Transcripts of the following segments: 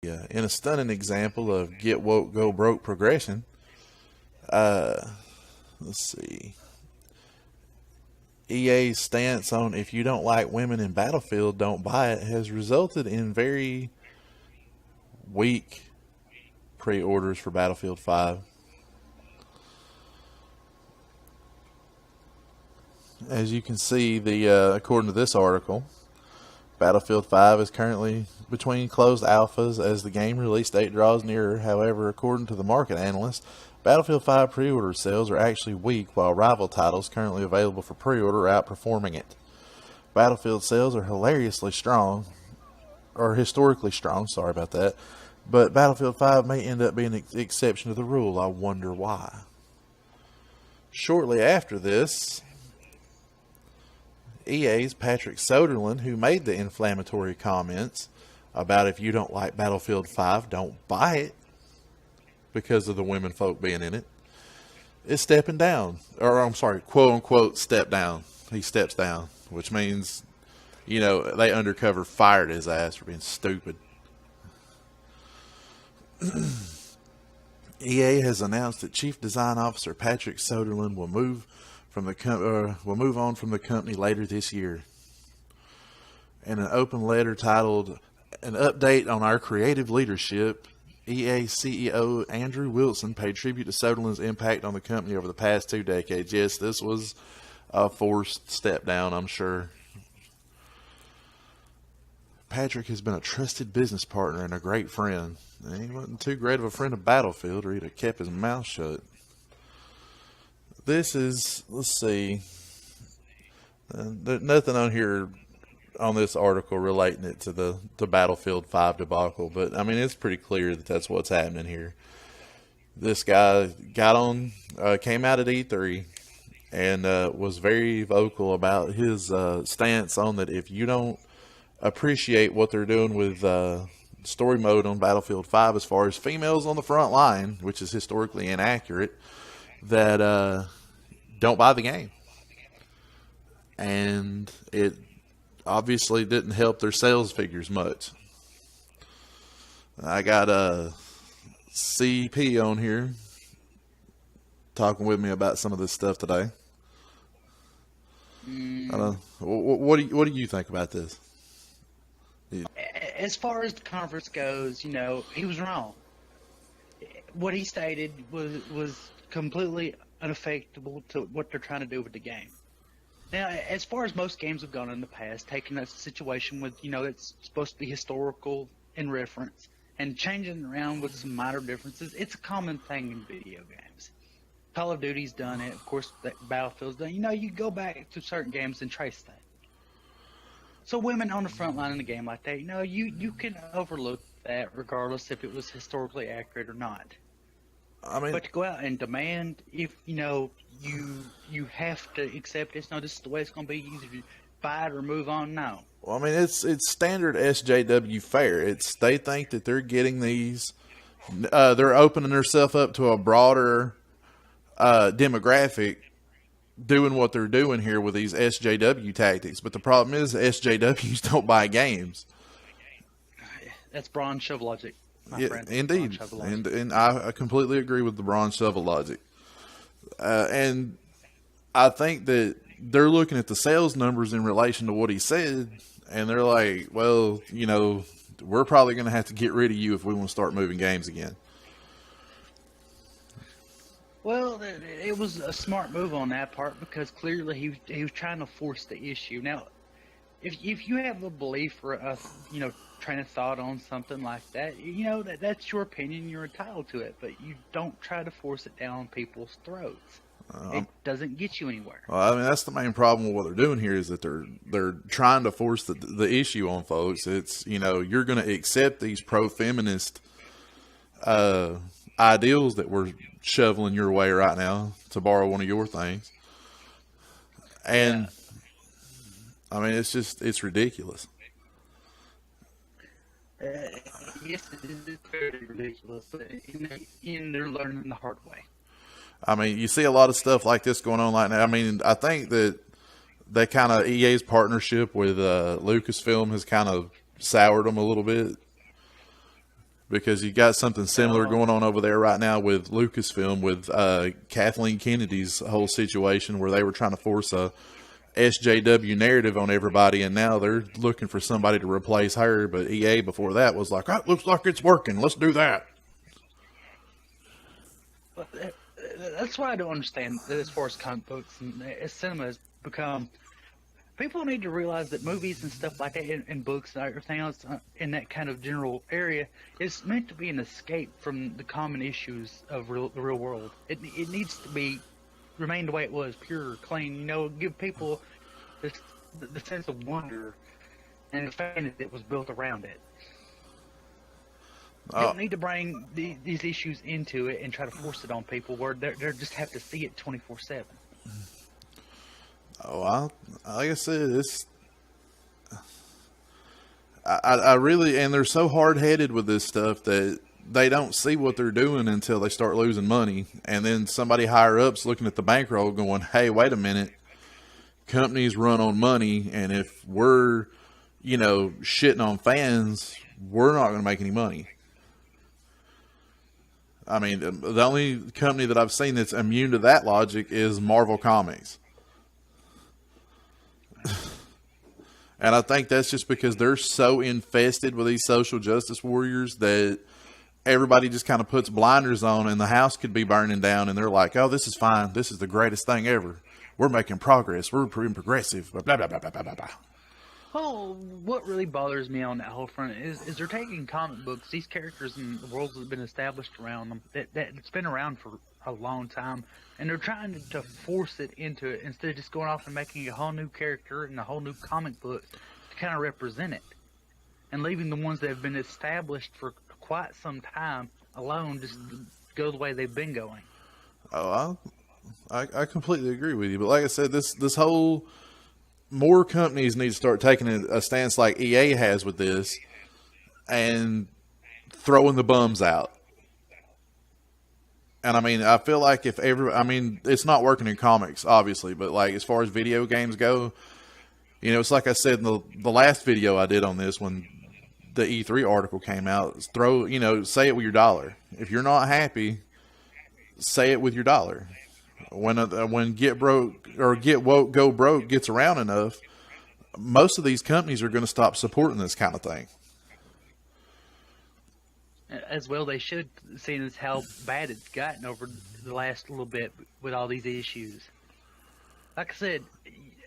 In a stunning example of get woke, go broke progression, let's see. EA's stance on if you don't like women in Battlefield, don't buy it has resulted in very weak pre-orders for Battlefield 5. As you can see, according to this article, Battlefield 5 is currently between closed alphas as the game release date draws nearer. However, according to the market analyst, Battlefield 5 pre-order sales are actually weak, while rival titles currently available for pre-order are outperforming it. Battlefield sales are hilariously strong, or historically strong, sorry about that, but Battlefield 5 may end up being the exception to the rule. I wonder why. Shortly after this, EA's Patrick Souderland, who made the inflammatory comments about if you don't like Battlefield 5, don't buy it because of the women folk being in it, is stepping down. Or, I'm sorry, quote unquote, step down. He steps down, which means, they undercover fired his ass for being stupid. EA has announced that Chief Design Officer Patrick Souderland will move on from the company later this year. In an open letter titled "An Update on Our Creative Leadership," EA CEO Andrew Wilson paid tribute to Soderland's impact on the company over the past 2 decades. Yes, this was a forced step down, I'm sure. Patrick has been a trusted business partner and a great friend. He wasn't too great of a friend of Battlefield, or he'd have kept his mouth shut. This is, let's see, there's nothing on here on this article relating it to the Battlefield 5 debacle, but I mean, it's pretty clear that that's what's happening here. This guy came out at E3 and was very vocal about his stance on that if you don't appreciate what they're doing with story mode on Battlefield 5 as far as females on the front line, which is historically inaccurate, that don't buy the game. And it obviously didn't help their sales figures much. I got a CP on here talking with me about some of this stuff today. What do you think about this? As far as the conference goes, he was wrong. What he stated was completely unaffectable to what they're trying to do with the game. Now, as far as most games have gone in the past, taking a situation with, it's supposed to be historical in reference and changing it around with some minor differences, it's a common thing in video games. Call of Duty's done it. Of course, Battlefield's done it. You go back to certain games and trace that. So women on the front line in a game like that, you can overlook that regardless if it was historically accurate or not. I mean, but to go out and demand, if you have to accept this. No, this is the way it's going to be. Either you buy it or move on. No. Well, I mean, it's standard SJW fare. They think that they're getting these. They're opening themselves up to a broader demographic, doing what they're doing here with these SJW tactics. But the problem is, SJWs don't buy games. That's bronze shovel logic. Yeah, indeed, and I completely agree with the bronze shovel logic. And I think that they're looking at the sales numbers in relation to what he said, and they're like, well, we're probably going to have to get rid of you if we want to start moving games again. Well, it was a smart move on that part because clearly he was trying to force the issue. Now, if you have a belief or a train of thought on something like that, that's your opinion. You're entitled to it, but you don't try to force it down people's throats. It doesn't get you anywhere. Well, I mean, that's the main problem with what they're doing here is that they're trying to force the issue on folks. It's you're going to accept these pro-feminist ideals that we're shoveling your way right now, to borrow one of your things, and. Yeah. I mean, it's ridiculous. Yes, it is very ridiculous, but they're learning the hard way. I mean, you see a lot of stuff like this going on right now. I mean, I think that kind of EA's partnership with Lucasfilm has kind of soured them a little bit. because you got something similar going on over there right now with Lucasfilm, with Kathleen Kennedy's whole situation where they were trying to force a SJW narrative on everybody, and now they're looking for somebody to replace her. But EA before that was like, "Oh, looks like it's working. Let's do that." That's why I don't understand that as far as comic books and cinema has become. People need to realize that movies and stuff like that, and books and everything else in that kind of general area, is meant to be an escape from the common issues of the real world. It needs to remain the way it was, pure, clean. Give people the sense of wonder and the fantasy that was built around it. You don't need to bring these issues into it and try to force it on people where they just have to see it 24/7. Oh, like I said, I really, and they're so hard-headed with this stuff that they don't see what they're doing until they start losing money. And then somebody higher up's looking at the bankroll going, "Hey, wait a minute. Companies run on money, and if we're, shitting on fans, we're not going to make any money." I mean, the only company that I've seen that's immune to that logic is Marvel Comics. And I think that's just because they're so infested with these social justice warriors that everybody just kind of puts blinders on, and the house could be burning down, and they're like, "Oh, this is fine. This is the greatest thing ever. We're making progress. We're being progressive." Blah, blah, blah, blah, blah, blah. Well, what really bothers me on that whole front is they're taking comic books, these characters and the worlds that have been established around them, that's been around for a long time, and they're trying to force it into it instead of just going off and making a whole new character and a whole new comic book to kind of represent it, and leaving the ones that have been established for quite some time alone just go the way they've been going. Oh, I completely agree with you, but like I said, this whole, more companies need to start taking a stance like EA has with this and throwing the bums out. And I mean, I feel like it's not working in comics, obviously, but like as far as video games go, it's like I said in the last video I did on this when the E3 article came out, say it with your dollar. If you're not happy, say it with your dollar. When Get Broke or Get Woke Go Broke gets around enough, most of these companies are going to stop supporting this kind of thing. As well, they should, seeing as how bad it's gotten over the last little bit with all these issues. Like I said,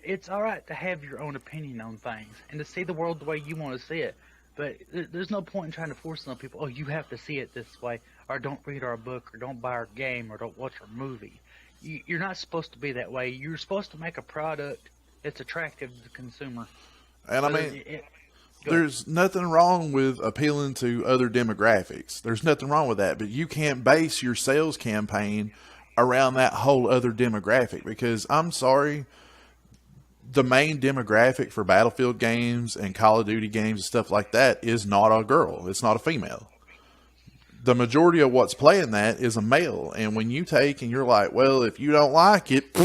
it's all right to have your own opinion on things and to see the world the way you want to see it. But there's no point in trying to force on people, "Oh, you have to see it this way," or "Don't read our book," or "Don't buy our game," or "Don't watch our movie." You're not supposed to be that way. You're supposed to make a product that's attractive to the consumer. And I mean, there's nothing wrong with appealing to other demographics. There's nothing wrong with that. But you can't base your sales campaign around that whole other demographic, because I'm sorry, the main demographic for Battlefield games and Call of Duty games and stuff like that is not a girl. It's not a female. The majority of what's playing that is a male. And when you take and you're like, "Well, if you don't like it,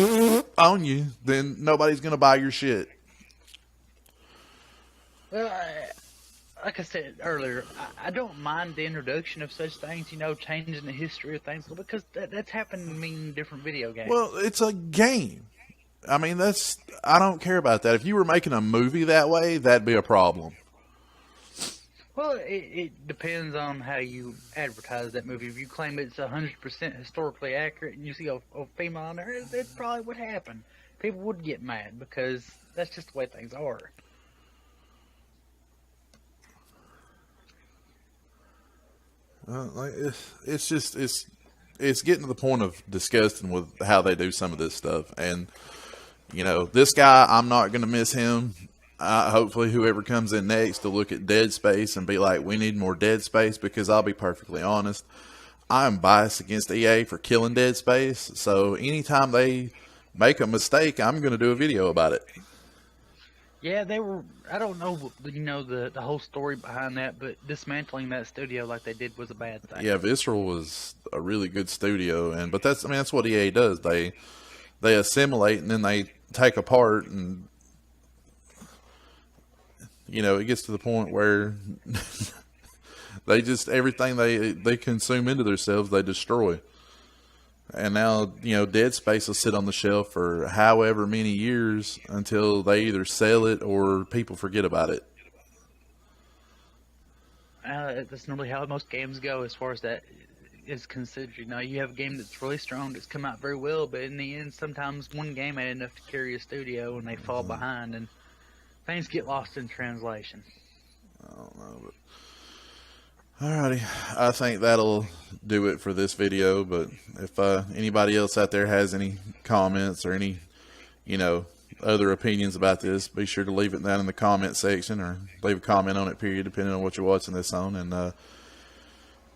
on you," then nobody's going to buy your shit. Well, like I said earlier, I don't mind the introduction of such things, changing the history of things, because that's happened to me in different video games. Well, it's a game. I mean, I don't care about that. If you were making a movie that way, that'd be a problem. Well, it depends on how you advertise that movie. If you claim it's 100% historically accurate and you see a female on there, it probably would happen. People would get mad because that's just the way things are. It's getting to the point of disgusting with how they do some of this stuff. And, this guy, I'm not going to miss him. Hopefully whoever comes in next will look at Dead Space and be like, "We need more Dead Space," because I'll be perfectly honest, I'm biased against EA for killing Dead Space. So anytime they make a mistake, I'm going to do a video about it. Yeah, I don't know, the whole story behind that, but dismantling that studio like they did was a bad thing. Yeah, Visceral was a really good studio, but that's what EA does. They assimilate and then they take apart, and it gets to the point where They just, everything they consume into themselves, they destroy. And now, Dead Space will sit on the shelf for however many years until they either sell it or people forget about it. That's normally how most games go as far as that is considered. You have a game that's really strong, that's come out very well, but in the end, sometimes one game ain't enough to carry a studio and they fall behind and things get lost in translation. I don't know, but alrighty, I think that'll do it for this video. But if anybody else out there has any comments or any, other opinions about this, be sure to leave it down in the comment section or leave a comment on it, period, depending on what you're watching this on. And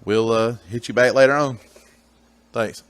we'll hit you back later on. Thanks.